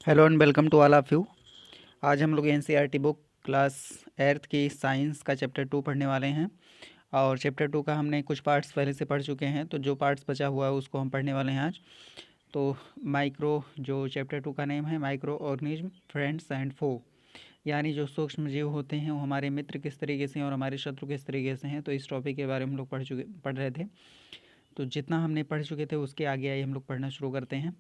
Hello and welcome to all of you. आज हम लोग एनसीईआरटी बुक क्लास 8th की साइंस का चैप्टर 2 पढ़ने वाले हैं। और चैप्टर 2 का हमने कुछ पार्ट्स पहले से पढ़ चुके हैं, तो जो पार्ट्स बचा हुआ है उसको हम पढ़ने वाले हैं आज। तो माइक्रो, जो चैप्टर 2 का नेम है, माइक्रो ऑर्गेनिज्म फ्रेंड्स एंड फो, यानी जो सूक्ष्म जीव होते हैं वो हमारे मित्र किस तरीके से हैं और हमारे शत्रु किस तरीके से हैं। तो इस टॉपिक के बारे में हम लोग पढ़ रहे थे। तो जितना हमने पढ़ चुके थे उसके आगे आइए हम लोग पढ़ना शुरू करते हैं।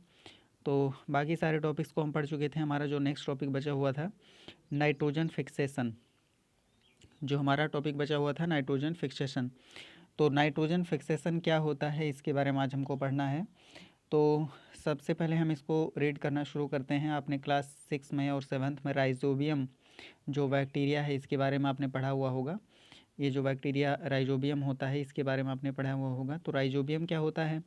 तो बाकी सारे टॉपिक्स को हम पढ़ चुके थे। हमारा जो नेक्स्ट टॉपिक बचा हुआ था नाइट्रोजन फिक्सेशन, जो हमारा टॉपिक बचा हुआ था नाइट्रोजन फिक्सेशन। तो नाइट्रोजन फिक्सेशन क्या होता है इसके बारे में आज हमको पढ़ना है। तो सबसे पहले हम इसको रीड करना शुरू करते हैं। आपने क्लास 6 में और 7th में राइजोबियम जो बैक्टीरिया है इसके बारे में आपने पढ़ा हुआ होगा। ये जो बैक्टीरिया राइजोबियम होता है इसके बारे में आपने पढ़ा हुआ होगा। तो राइजोबियम क्या होता है?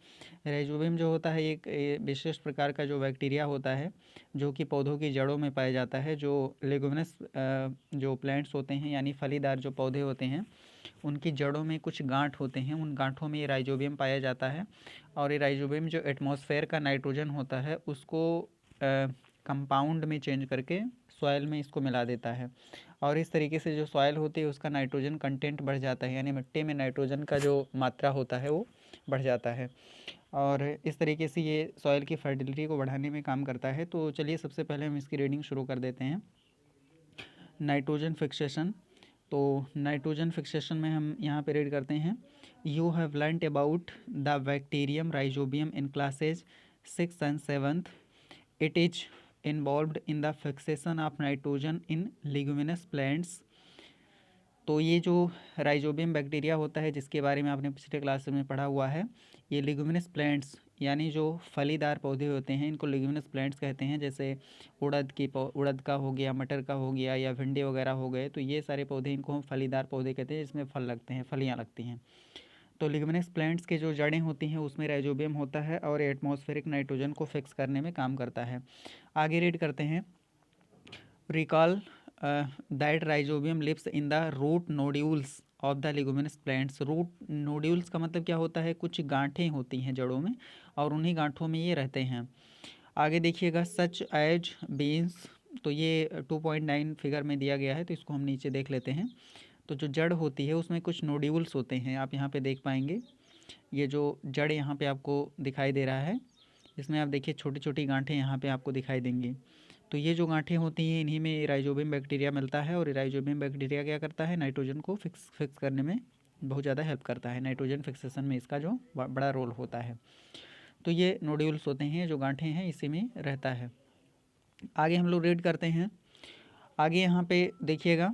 राइजोबियम जो होता है एक विशेष प्रकार का जो बैक्टीरिया होता है जो कि पौधों की जड़ों में पाया जाता है। जो लेगुमिनस जो प्लांट्स होते हैं यानी फलीदार जो पौधे होते हैं उनकी जड़ों में कुछ गांठ होते हैं, उन गांठों में ये राइजोबियम पाया जाता है। और ये राइजोबियम जो एटमॉस्फेयर का नाइट्रोजन होता है उसको कंपाउंड में चेंज करके सॉइल में इसको मिला देता है। और इस तरीके से जो सॉइल होती है उसका नाइट्रोजन कंटेंट बढ़ जाता है, यानी मिट्टी में नाइट्रोजन का जो मात्रा होता है वो बढ़ जाता है। और इस तरीके से ये सॉइल की फर्टिलिटी को बढ़ाने में काम करता है। तो चलिए सबसे पहले हम इसकी रीडिंग शुरू कर देते हैं। Nitrogen fixation. तो नाइट्रोजन फिक्सेशन में हम यहाँ पे रीड करते हैं, you have learned about the bacterium rhizobium in classes 6 and 7th. It is involved in the fixation of nitrogen in leguminous plants. तो ये जो राइजोबियम बैक्टीरिया होता है जिसके बारे में आपने पिछले क्लास में पढ़ा हुआ है, ये लिग्यूमिनस प्लांट्स यानी जो फलीदार पौधे होते हैं इनको लिग्यूमिनस प्लांट्स कहते हैं। जैसे उड़द का हो गया, मटर का हो गया या भिंडी वगैरह हो गए, तो ये सारे पौधे इनको हम फलीदार पौधे कहते हैं जिसमें फल लगते हैं, फलियाँ लगती हैं। तो लिग्यूमिनस प्लांट्स के जो जड़ें होती हैं उसमें राइजोबियम होता है और एटमॉस्फेरिक नाइट्रोजन को फिक्स करने में काम करता है। आगे रीड करते हैं, recall that rhizobium lives in the root nodules of the leguminous plants. Root nodules का मतलब क्या होता है? कुछ गांठें होती हैं जड़ों में और उन्हीं गांठों में ये रहते हैं। आगे देखिएगा, सच एज बीन्स। तो ये 2.9 फिगर में दिया गया है, तो इसको हम नीचे देख लेते हैं। तो जो जड़ होती है उसमें कुछ नोड्यूल्स होते हैं, आप यहाँ पे देख पाएंगे। ये जो जड़ यहाँ पे आपको दिखाई दे रहा है इसमें आप देखिए छोटी छोटी गांठें यहाँ पे आपको दिखाई देंगी। तो ये जो गांठें होती हैं इन्हीं में राइजोबियम बैक्टीरिया मिलता है। और राइजोबियम बैक्टीरिया क्या करता है? नाइट्रोजन को फिक्स करने में बहुत ज़्यादा हेल्प करता है। नाइट्रोजन फिक्सेशन में इसका जो बड़ा रोल होता है। तो ये नोड्यूल्स होते हैं, जो गांठें हैं इसी में रहता है। आगे हम लोग रीड करते हैं। आगे यहाँ पे देखिएगा,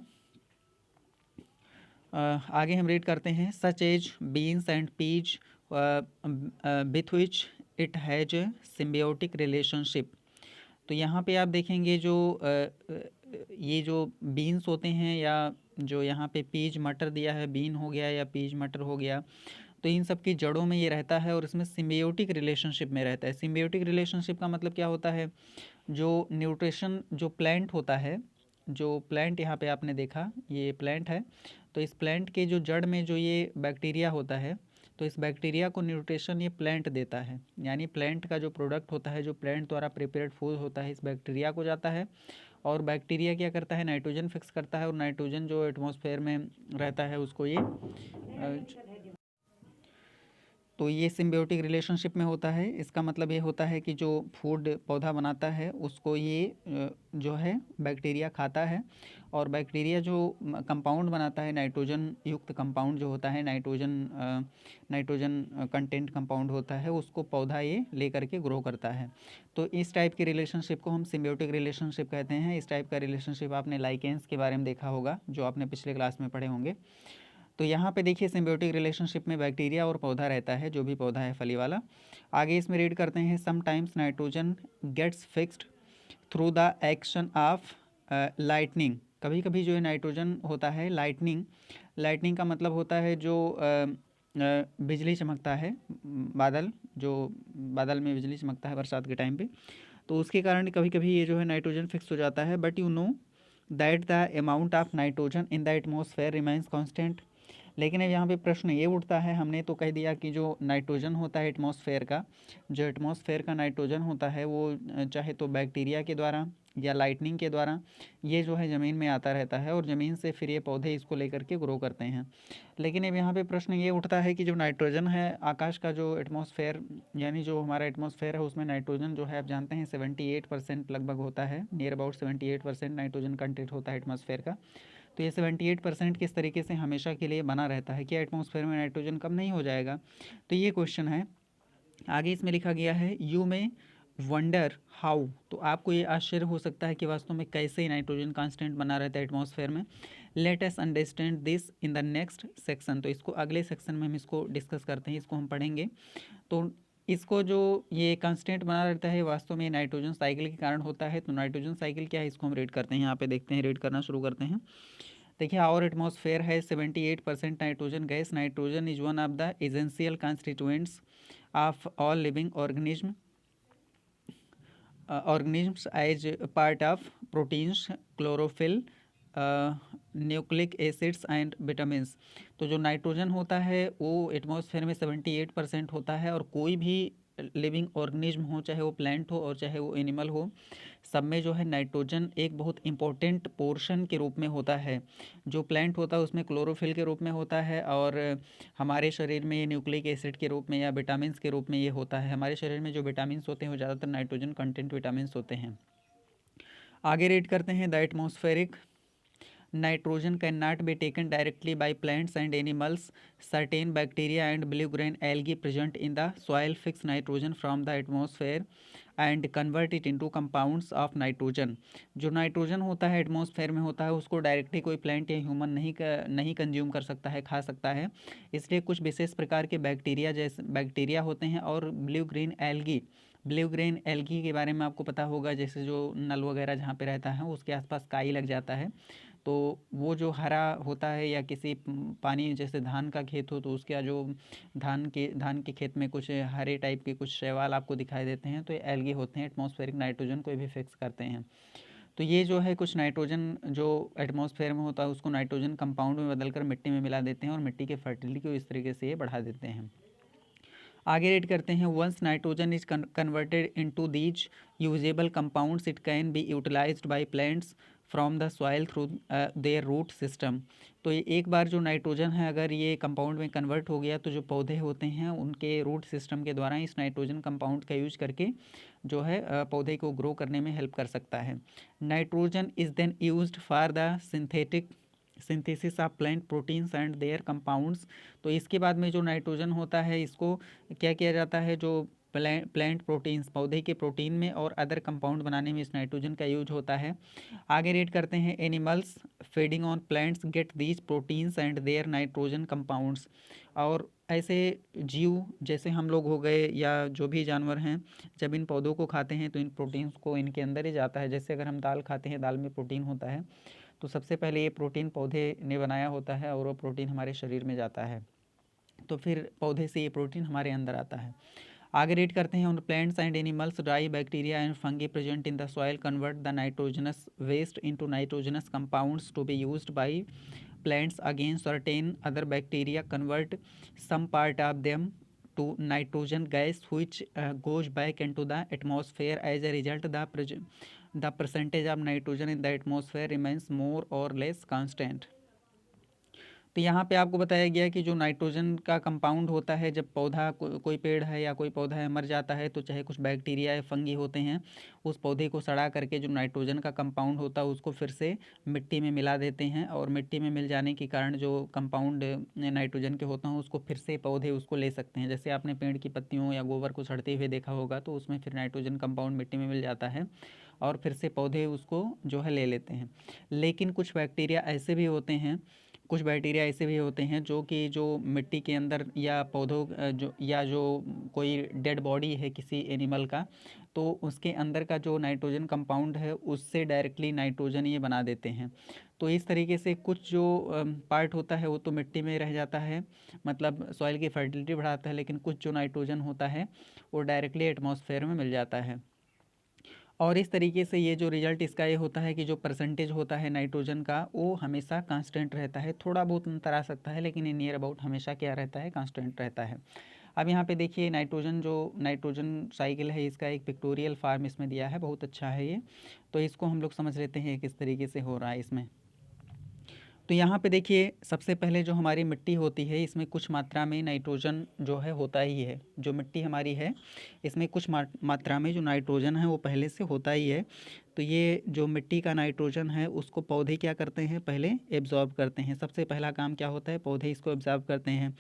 आगे हम रीड करते हैं, such as beans and peas with which it has symbiotic relationship. तो यहाँ पे आप देखेंगे जो ये जो बीन्स होते हैं या जो यहाँ पे पीज मटर दिया है, बीन हो गया या पीज मटर हो गया, तो इन सब की जड़ों में ये रहता है और इसमें सिम्बियोटिक रिलेशनशिप में रहता है। सिम्बियोटिक रिलेशनशिप का मतलब क्या होता है? जो न्यूट्रिशन जो प्लांट होता है, जो प्लांट यहाँ पे आपने देखा ये प्लांट है, तो इस प्लांट के जो जड़ में जो ये बैक्टीरिया होता है, तो इस बैक्टीरिया को न्यूट्रिशन ये प्लांट देता है। यानी प्लांट का जो प्रोडक्ट होता है, जो प्लांट द्वारा प्रिपेयर्ड फूड होता है, इस बैक्टीरिया को जाता है। और बैक्टीरिया क्या करता है? नाइट्रोजन फिक्स करता है और नाइट्रोजन जो एटमॉस्फेयर में रहता है उसको ये तो ये सिम्बियोटिक रिलेशनशिप में होता है। इसका मतलब ये होता है कि जो फूड पौधा बनाता है उसको ये जो है बैक्टीरिया खाता है। और बैक्टीरिया जो कंपाउंड बनाता है, नाइट्रोजन युक्त कंपाउंड जो होता है, नाइट्रोजन कंटेंट कंपाउंड होता है, उसको पौधा ये ले करके ग्रो करता है। तो इस टाइप के रिलेशनशिप को हम सिम्बियोटिक रिलेशनशिप कहते हैं। इस टाइप का रिलेशनशिप आपने लाइकेंस के बारे में देखा होगा, जो आपने पिछले क्लास में पढ़े होंगे। तो यहाँ पे देखिए सिम्बियोटिक रिलेशनशिप में बैक्टीरिया और पौधा रहता है, जो भी पौधा है फली वाला। आगे इसमें रीड करते हैं, sometimes nitrogen gets fixed through the action of lightning. कभी कभी जो है नाइट्रोजन होता है लाइटनिंग का मतलब होता है जो बिजली चमकता है, बादल, जो बादल में बिजली चमकता है बरसात के टाइम पे, तो उसके कारण कभी कभी ये जो है नाइट्रोजन फिक्स हो जाता है। But you know that the amount of nitrogen in the atmosphere remains constant. लेकिन अब यहाँ पे प्रश्न ये उठता है, हमने तो कह दिया कि जो नाइट्रोजन होता है एटमॉस्फेयर का, जो एटमॉस्फेयर का नाइट्रोजन होता है वो चाहे तो बैक्टीरिया के द्वारा या लाइटनिंग के द्वारा ये जो है ज़मीन में आता रहता है और ज़मीन से फिर ये पौधे इसको लेकर के ग्रो करते हैं। लेकिन अब यहाँ पे प्रश्न ये उठता है कि जो नाइट्रोजन है आकाश का, जो एटमॉस्फेयर यानी जो हमारा एटमॉस्फेयर है उसमें नाइट्रोजन जो है आप जानते हैं 78% लगभग होता है, नियर अबाउट 78% नाइट्रोजन कंटेंट होता है एटमॉस्फेयर का। तो ये 78% किस तरीके से हमेशा के लिए बना रहता है, क्या एटमॉस्फेयर में नाइट्रोजन कम नहीं हो जाएगा? तो ये क्वेश्चन है। आगे इसमें लिखा गया है यू में वंडर हाउ, तो आपको ये आश्चर्य हो सकता है कि वास्तव में कैसे नाइट्रोजन कांस्टेंट बना रहता है एटमॉस्फेयर में। Let us understand this in the next section, तो इसको अगले सेक्शन में हम इसको डिस्कस करते हैं, इसको हम पढ़ेंगे। तो इसको जो ये कांस्टेंट बना रहता है वास्तव में नाइट्रोजन साइकिल के कारण होता है। तो नाइट्रोजन साइकिल क्या है इसको हम रीड करते हैं, यहाँ पे देखते हैं, रीड करना शुरू करते हैं। देखिए आवर एटमॉस्फेयर है 78% nitrogen gas. Nitrogen is one of the essential constituents of all living organisms as part of proteins, chlorophyll, nucleic acids and vitamins. तो जो नाइट्रोजन होता है वो एटमॉस्फेयर में 78% होता है और कोई भी लिविंग ऑर्गेनिज्म हो, चाहे वो प्लांट हो और चाहे वो एनिमल हो, सब में जो है नाइट्रोजन एक बहुत इंपॉर्टेंट पोर्शन के रूप में होता है। जो प्लांट होता है उसमें क्लोरोफिल के रूप में होता है और हमारे शरीर में ये न्यूक्लिक एसिड के रूप में या विटामिन्स के रूप में ये होता है। हमारे शरीर में जो विटामिन्स होते हैं वो ज़्यादातर नाइट्रोजन कंटेंट विटामिन्स होते हैं। आगे रीड करते हैं the atmospheric nitrogen can not be taken directly by plants and animals. Certain bacteria and blue grain algae present in the soil fix nitrogen from the atmosphere and convert it into compounds of nitrogen. जो nitrogen होता है atmosphere में होता है उसको directly कोई plant या human नहीं कंज्यूम कर सकता है, खा सकता है। इसलिए कुछ विशेष प्रकार के बैक्टीरिया होते हैं और ब्लू ग्रीन एल्गी के बारे में आपको पता होगा, जैसे जो नल वगैरह जहाँ पे रहता है उसके आसपास काई लग जाता है, तो वो जो हरा होता है, या किसी पानी जैसे धान का खेत हो तो उसका जो धान के खेत में कुछ हरे टाइप के कुछ शैवाल आपको दिखाई देते हैं, तो ये एल्गी होते हैं, एटमॉस्फेरिक नाइट्रोजन को भी फिक्स करते हैं। तो ये जो है कुछ नाइट्रोजन जो एटमॉस्फेयर में होता है उसको नाइट्रोजन कंपाउंड में बदलकर मिट्टी में मिला देते हैं और मिट्टी के फर्टिलिटी को इस तरीके से ये बढ़ा देते हैं। आगे रेड करते हैं once nitrogen is converted into these usable compounds it can be utilised by plants from the soil through their root system. तो ये एक बार जो नाइट्रोजन है अगर ये कंपाउंड में कन्वर्ट हो गया तो जो पौधे होते हैं उनके रूट सिस्टम के द्वारा इस नाइट्रोजन कंपाउंड का यूज करके जो है पौधे को ग्रो करने में हेल्प कर सकता है। Nitrogen is then used for the synthesis of plant proteins and their compounds. तो इसके बाद में जो नाइट्रोजन होता है इसको क्या किया जाता है, जो प्लांट प्रोटीन्स पौधे के प्रोटीन में और अदर कंपाउंड बनाने में इस नाइट्रोजन का यूज होता है। आगे रेड करते हैं animals feeding on plants get these proteins and their nitrogen compounds. और ऐसे जीव जैसे हम लोग हो गए या जो भी जानवर हैं, जब इन पौधों को खाते हैं तो इन प्रोटीन्स को इनके अंदर ही जाता है। जैसे अगर हम दाल खाते हैं, दाल में प्रोटीन होता है, तो सबसे पहले ये प्रोटीन पौधे ने बनाया होता है और वो प्रोटीन हमारे शरीर में जाता है, तो फिर पौधे से ये प्रोटीन हमारे अंदर आता है। आगे रीड करते हैं, on plants and animals die bacteria and fungi present in the soil convert the nitrogenous waste into nitrogenous compounds to be used by plants again certain other bacteria convert some part of them to nitrogen gas which goes back into the atmosphere. As a result the percentage of nitrogen in the atmosphere remains more or less constant. तो यहाँ पे आपको बताया गया कि जो nitrogen का compound होता है, जब पौधा कोई पेड़ है या कोई पौधा है मर जाता है तो चाहे कुछ बैक्टीरिया या फंगी होते हैं उस पौधे को सड़ा करके जो नाइट्रोजन का कंपाउंड होता है उसको फिर से मिट्टी में मिला देते हैं और मिट्टी में मिल जाने के कारण जो कंपाउंड नाइट्रोजन के होता हैं उसको फिर से पौधे उसको ले सकते हैं। जैसे आपने पेड़ की पत्तियों या गोबर को सड़ते हुए देखा होगा तो उसमें फिर नाइट्रोजन कंपाउंड मिट्टी में मिल जाता है और फिर से पौधे उसको जो है ले लेते हैं। लेकिन कुछ बैक्टीरिया ऐसे भी होते हैं जो कि जो मिट्टी के अंदर या पौधों जो कोई डेड बॉडी है किसी एनिमल का, तो उसके अंदर का जो नाइट्रोजन कंपाउंड है उससे डायरेक्टली नाइट्रोजन ये बना देते हैं। तो इस तरीके से कुछ जो पार्ट होता है वो तो मिट्टी में रह जाता है, मतलब सॉइल की फर्टिलिटी बढ़ाता है, लेकिन कुछ जो नाइट्रोजन होता है वो डायरेक्टली एटमॉस्फेयर में मिल जाता है। और इस तरीके से ये जो रिजल्ट इसका ये होता है कि जो परसेंटेज होता है नाइट्रोजन का वो हमेशा कांस्टेंट रहता है, थोड़ा बहुत अंतर आ सकता है लेकिन इन नियर अबाउट हमेशा क्या रहता है, कांस्टेंट रहता है। अब यहाँ पे देखिए नाइट्रोजन जो नाइट्रोजन साइकिल है इसका एक पिक्टोरियल फार्म इसमें दिया है, बहुत अच्छा है ये। तो इसको हम लोग समझ लेते हैं किस तरीके से हो रहा है इसमें। तो यहाँ पे देखिए सबसे पहले जो हमारी मिट्टी होती है इसमें कुछ मात्रा में नाइट्रोजन जो है होता ही है। जो मिट्टी हमारी है इसमें कुछ मात्रा में जो नाइट्रोजन है वो पहले से होता ही है। तो ये जो मिट्टी का नाइट्रोजन है उसको पौधे क्या करते हैं, पहले एब्जॉर्ब करते हैं। सबसे पहला काम क्या होता है, पौधे इसको एब्जॉर्ब करते हैं।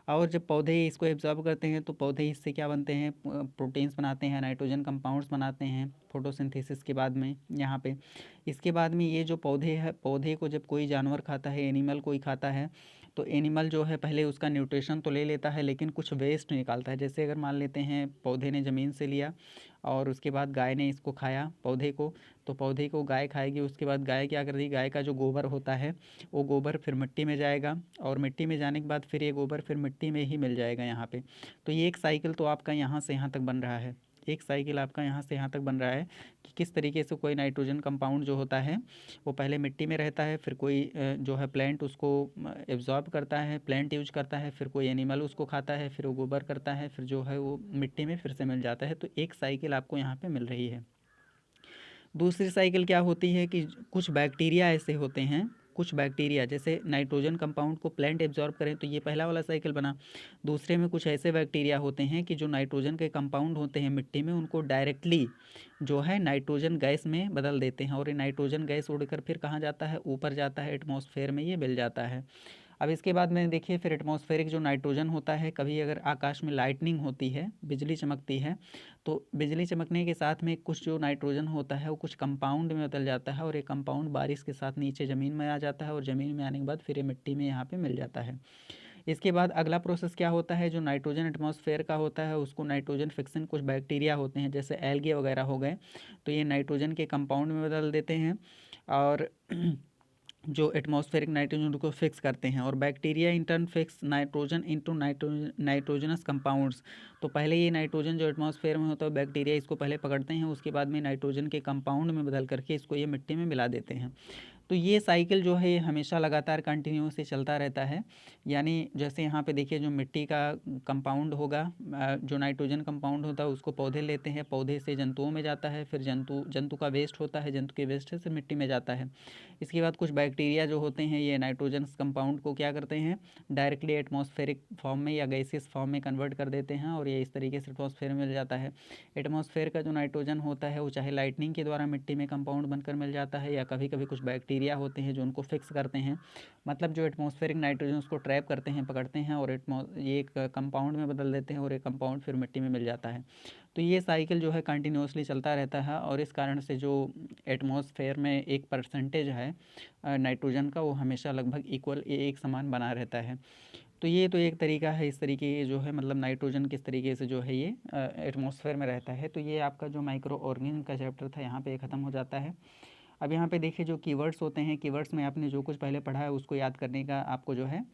और जब पौधे इसको एब्जॉर्ब करते हैं तो पौधे इससे क्या बनते हैं, प्रोटीन्स बनाते हैं, नाइट्रोजन कंपाउंड्स बनाते हैं फोटोसिंथेसिस के बाद में यहाँ पे। इसके बाद में ये जो पौधे है, पौधे को जब कोई जानवर खाता है, एनिमल कोई खाता है, तो एनिमल जो है पहले उसका न्यूट्रिशन तो ले लेता है लेकिन कुछ वेस्ट निकालता है। जैसे अगर मान लेते हैं पौधे ने ज़मीन से लिया और उसके बाद गाय ने इसको खाया पौधे को, तो पौधे को गाय खाएगी, उसके बाद गाय क्या कर रही, गाय का जो गोबर होता है वो गोबर फिर मिट्टी में जाएगा और मिट्टी में जाने के बाद फिर ये गोबर फिर मिट्टी में ही मिल जाएगा यहाँ पे। तो ये एक साइकिल तो आपका यहाँ से यहाँ तक बन रहा है, एक साइकिल आपका यहाँ से यहाँ तक बन रहा है कि किस तरीके से कोई नाइट्रोजन कंपाउंड जो होता है वो पहले मिट्टी में रहता है, फिर कोई जो है प्लांट उसको एब्जॉर्ब करता है, प्लांट यूज करता है, फिर कोई एनिमल उसको खाता है, फिर वो गोबर करता है, फिर जो है वो मिट्टी में फिर से मिल जाता है। तो एक साइकिल आपको यहाँ पे मिल रही है। दूसरी साइकिल क्या होती है कि कुछ बैक्टीरिया ऐसे होते हैं, कुछ बैक्टीरिया जैसे नाइट्रोजन कंपाउंड को प्लांट एब्जॉर्ब करें तो ये पहला वाला साइकिल बना। दूसरे में कुछ ऐसे बैक्टीरिया होते हैं कि जो नाइट्रोजन के कंपाउंड होते हैं मिट्टी में उनको डायरेक्टली जो है नाइट्रोजन गैस में बदल देते हैं और ये नाइट्रोजन गैस उड़कर फिर कहाँ जाता है, ऊपर जाता है, एटमॉस्फेयर में ये मिल जाता है। अब इसके बाद में देखिए फिर एटमॉस्फेरिक जो नाइट्रोजन होता है, कभी अगर आकाश में लाइटनिंग होती है, बिजली चमकती है, तो बिजली चमकने के साथ में कुछ जो नाइट्रोजन होता है वो कुछ कंपाउंड में बदल जाता है और ये कंपाउंड बारिश के साथ नीचे ज़मीन में आ जाता है और ज़मीन में आने के बाद फिर ये मिट्टी में यहाँ पे मिल जाता है। इसके बाद अगला प्रोसेस क्या होता है, जो नाइट्रोजन एटमॉस्फेयर का होता है उसको नाइट्रोजन फिक्सन कुछ बैक्टीरिया होते हैं जैसे एल्गे वगैरह हो गए, तो ये नाइट्रोजन के कंपाउंड में बदल देते हैं और जो एटमॉस्फेरिक नाइट्रोजन को फिक्स करते हैं। और bacteria in turn fix nitrogen into nitrogenous compounds. तो पहले ये नाइट्रोजन जो एटमॉस्फेयर में होता है बैक्टीरिया इसको पहले पकड़ते हैं, उसके बाद में नाइट्रोजन के कंपाउंड में बदल करके इसको ये मिट्टी में मिला देते हैं। तो ये साइकिल जो है ये हमेशा लगातार कंटिन्यूसली चलता रहता है। यानी जैसे यहाँ पे देखिए जो मिट्टी का कंपाउंड होगा, जो नाइट्रोजन कंपाउंड होता है उसको पौधे लेते हैं, पौधे से जंतुओं में जाता है, फिर जंतु का वेस्ट होता है, जंतु के वेस्ट से मिट्टी में जाता है। इसके बाद कुछ बैक्टीरिया जो होते हैं ये नाइट्रोजन कंपाउंड को क्या करते हैं, डायरेक्टली एटमॉस्फेरिक फॉर्म में या गैसियस फॉर्म में कन्वर्ट कर देते हैं और ये इस तरीके से एटमॉस्फेयर में मिल जाता है। एटमॉस्फेयर का जो नाइट्रोजन होता है वो चाहे लाइटनिंग के द्वारा मिट्टी में कंपाउंड बनकर मिल जाता है या कभी कभी कुछ बैक्टीरिया होते हैं जो उनको फिक्स करते हैं, मतलब जो एटमॉस्फेरिक नाइट्रोजन उसको ट्रैप करते हैं, पकड़ते हैं और ये एक कंपाउंड में बदल देते हैं और एक कंपाउंड फिर मिट्टी में मिल जाता है। तो ये साइकिल जो है कंटिन्यूसली चलता रहता है और इस कारण से जो एटमॉस्फेयर में एक परसेंटेज है नाइट्रोजन का वो हमेशा लगभग इक्वल एक समान बना रहता है। तो ये तो एक तरीका है, इस तरीके जो है मतलब नाइट्रोजन किस तरीके से जो है ये एटमॉस्फेयर में रहता है। तो ये आपका जो माइक्रो ऑर्गेनिज्म का चैप्टर था यहाँ पे ख़त्म हो जाता है। अब यहाँ पे देखिए जो कीवर्ड्स होते हैं, कीवर्ड्स में आपने जो कुछ पहले पढ़ा है उसको याद करने का आपको जो है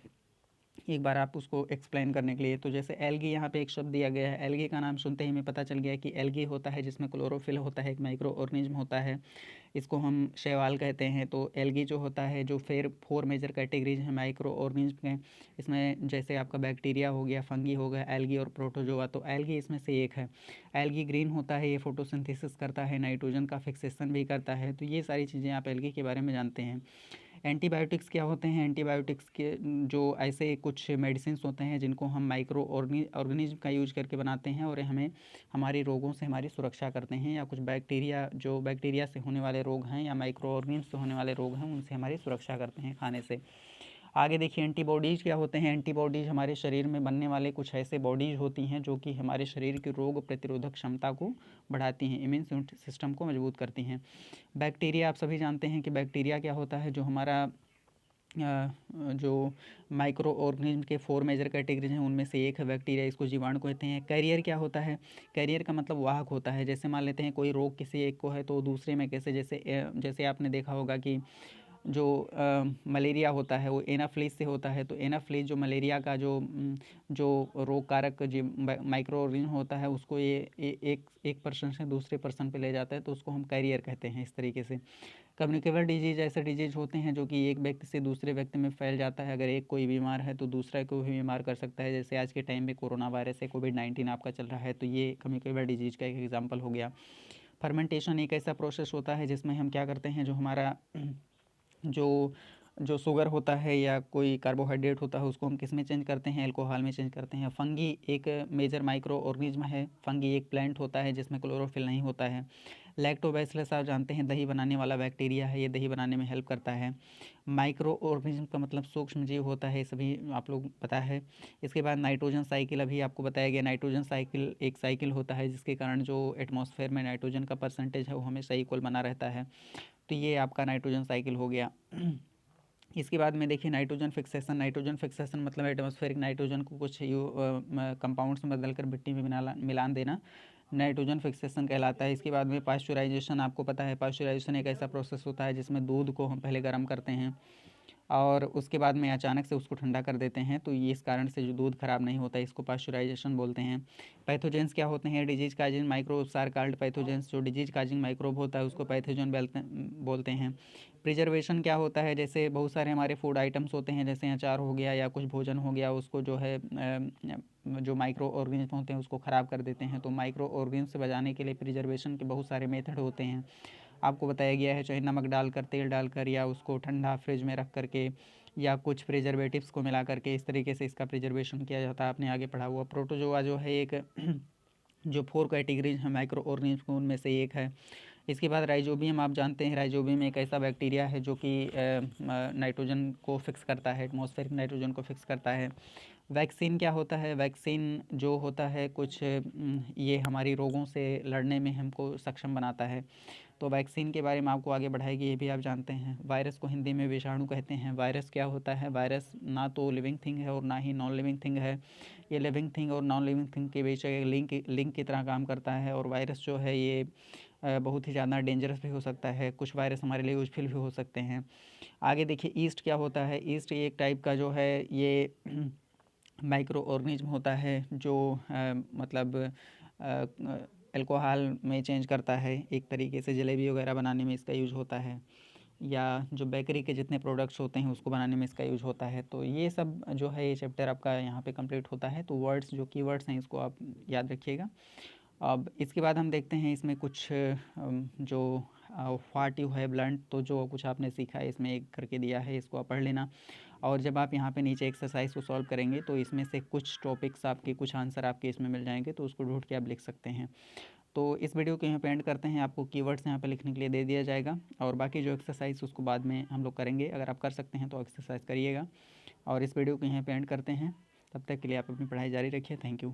एक बार आप उसको एक्सप्लेन करने के लिए। तो जैसे एल्गी यहाँ पे एक शब्द दिया गया है, एल्गी का नाम सुनते ही हमें पता चल गया कि एल्गी होता है जिसमें क्लोरोफिल होता है, एक माइक्रो ऑर्गेनिज्म होता है, इसको हम शैवाल कहते हैं। तो एल्गी जो होता है जो फिर 4 मेजर कैटेगरीज हैं माइक्रो ऑर्गेनिज्म के, इसमें जैसे आपका बैक्टीरिया हो गया, फंगी हो गया, एल्गी और प्रोटोजोआ। तो एल्गी इसमें से एक है। एल्गी ग्रीन होता है, ये फोटोसिंथेसिस करता है, नाइट्रोजन का फिक्सेशन भी करता है। तो ये सारी चीज़ें आप एल्गी के बारे में जानते हैं। एंटीबायोटिक्स क्या होते हैं, एंटीबायोटिक्स के जो ऐसे कुछ मेडिसिन होते हैं जिनको हम माइक्रो ऑर्गेनिज्म का यूज करके बनाते हैं और हमें हमारे रोगों से हमारी सुरक्षा करते हैं, या कुछ बैक्टीरिया जो बैक्टीरिया से होने वाले रोग हैं या माइक्रो ऑर्गेनिज्म से होने वाले रोग हैं उनसे हमारी सुरक्षा करते हैं खाने से। आगे देखिए एंटीबॉडीज़ क्या होते हैं। एंटीबॉडीज़ हमारे शरीर में बनने वाले कुछ ऐसे बॉडीज़ होती हैं जो कि हमारे शरीर की रोग प्रतिरोधक क्षमता को बढ़ाती हैं, इम्यून सिस्टम को मजबूत करती हैं। बैक्टीरिया आप सभी जानते हैं कि बैक्टीरिया क्या होता है, जो हमारा जो माइक्रो ऑर्गेनिज्म के 4 मेजर कैटेगरीज हैं उनमें से एक है बैक्टीरिया, इसको जीवाणु कहते हैं। कैरियर क्या होता है, कैरियर का मतलब वाहक होता है। जैसे मान लेते हैं कोई रोग किसी एक को है तो दूसरे में कैसे, जैसे आपने देखा होगा कि जो मलेरिया होता है वो एनाफ्लीज से होता है। तो एनाफ्लीज जो मलेरिया का जो रोग कारक जो माइक्रो ऑर्गेनिज्म होता है उसको ये एक पर्सन से दूसरे पर्सन पे ले जाता है, तो उसको हम कैरियर कहते हैं। इस तरीके से कम्युनिकेबल डिजीज ऐसे डिजीज होते हैं जो कि एक व्यक्ति से दूसरे व्यक्ति में फैल जाता है। अगर एक कोई बीमार है तो दूसरा को भी बीमार कर सकता है। जैसे आज के टाइम में कोरोना वायरस है, कोविड-19 आपका चल रहा है, तो ये कम्युनिकेबल डिजीज का एक एग्जाम्पल हो गया। फर्मेंटेशन एक ऐसा प्रोसेस होता है जिसमें हम क्या करते हैं, जो हमारा जो जो शुगर होता है या कोई कार्बोहाइड्रेट होता है उसको हम किस में चेंज करते हैं, अल्कोहल में चेंज करते हैं। फंगी एक मेजर माइक्रो ऑर्गेनिज्म है। फंगी एक प्लांट होता है जिसमें क्लोरोफिल नहीं होता है। लैक्टोबैसिलस आप जानते हैं दही बनाने वाला बैक्टीरिया है, ये दही बनाने में हेल्प करता है। माइक्रो ऑर्गेनिज्म का मतलब सूक्ष्म जीव होता है, सभी आप लोग पता है। इसके बाद नाइट्रोजन साइकिल अभी आपको बताया गया। नाइट्रोजन साइकिल एक साइकिल होता है जिसके कारण जो एटमॉस्फेयर में नाइट्रोजन का परसेंटेज है वो हमेशा इक्वल बना रहता है। तो ये आपका नाइट्रोजन साइकिल हो गया। इसके बाद में देखिए नाइट्रोजन फिक्सेशन। नाइट्रोजन फिक्सेशन मतलब एटमॉस्फेरिक नाइट्रोजन को कुछ कंपाउंड्स में बदलकर मिट्टी में मिलान देना नाइट्रोजन फिक्सेशन कहलाता है। इसके बाद में पास्चुराइजेशन, आपको पता है पास्चुराइजेशन एक ऐसा प्रोसेस होता है जिसमें दूध को हम पहले गर्म करते हैं और उसके बाद में अचानक से उसको ठंडा कर देते हैं, तो ये इस कारण से जो दूध खराब नहीं होता है इसको पास्चुराइजेशन बोलते हैं। पैथोजेंस क्या होते हैं, disease causing microbes are called pathogens. जो डिजीज काजिंग माइक्रोब होता है उसको पैथोजन बोलते हैं। प्रिजर्वेशन क्या होता है, जैसे बहुत सारे हमारे फूड आइटम्स होते हैं, जैसे अचार हो गया या कुछ भोजन हो गया, उसको जो है जो माइक्रो ऑर्गेनिज्म होते हैं उसको ख़राब कर देते हैं। तो माइक्रो ऑर्गेनिज्म से बचाने के लिए प्रिजर्वेशन के बहुत सारे मेथड होते हैं, आपको बताया गया है। चाहे नमक डालकर, तेल डालकर, या उसको ठंडा फ्रिज में रख करके, या कुछ प्रिजर्वेटिव्स को मिला करके, इस तरीके से इसका प्रिजर्वेशन किया जाता है। आपने आगे पढ़ा हुआ। प्रोटोजोआ जो है एक जो 4 कैटेगरीज हैं माइक्रो ऑर्गेनिज्म उनमें से एक है। इसके बाद राइजोबियम आप जानते हैं, राइजोबियम एक ऐसा बैक्टीरिया है जो कि नाइट्रोजन को फिक्स करता है, एटमॉस्फेरिक नाइट्रोजन को फिक्स करता है। वैक्सीन क्या होता है, वैक्सीन जो होता है कुछ ये हमारी रोगों से लड़ने में हमको सक्षम बनाता है। तो वैक्सीन के बारे में आपको आगे बढ़ाएगी, ये भी आप जानते हैं। वायरस को हिंदी में विषाणु कहते हैं। वायरस क्या होता है, वायरस ना तो लिविंग थिंग है और ना ही नॉन लिविंग थिंग है। ये लिविंग थिंग और नॉन लिविंग थिंग के बीच एक लिंक की तरह काम करता है। और वायरस जो है ये बहुत ही ज़्यादा डेंजरस भी हो सकता है। कुछ वायरस हमारे लिए यूजफुल भी हो सकते हैं। आगे देखिए ईस्ट क्या होता है। ईस्ट एक टाइप का जो है ये माइक्रो ऑर्गेनिज्म होता है जो मतलब अल्कोहल में चेंज करता है। एक तरीके से जलेबी वगैरह बनाने में इसका यूज़ होता है, या जो बेकरी के जितने प्रोडक्ट्स होते हैं उसको बनाने में इसका यूज़ होता है। तो ये सब जो है ये चैप्टर आपका यहाँ पे कंप्लीट होता है। तो वर्ड्स जो कीवर्ड्स हैं इसको आप याद रखिएगा। अब इसके बाद हम देखते हैं इसमें कुछ जो व्हाट यू हैव लर्न, तो जो कुछ आपने सीखा है इसमें एक करके दिया है, इसको आप पढ़ लेना। और जब आप यहाँ पे नीचे एक्सरसाइज को सॉल्व करेंगे तो इसमें से कुछ टॉपिक्स आपके, कुछ आंसर आपके इसमें मिल जाएंगे, तो उसको ढूंढ के आप लिख सकते हैं। तो इस वीडियो को यहाँ पे एंड करते हैं। आपको कीवर्ड्स यहाँ पे लिखने के लिए दे दिया जाएगा, और बाकी जो एक्सरसाइज उसको बाद में हम लोग करेंगे। अगर आप कर सकते हैं तो एक्सरसाइज करिएगा। और इस वीडियो को यहाँ पे एंड करते हैं। तब तक के लिए आप अपनी पढ़ाई जारी रखिए। Thank you.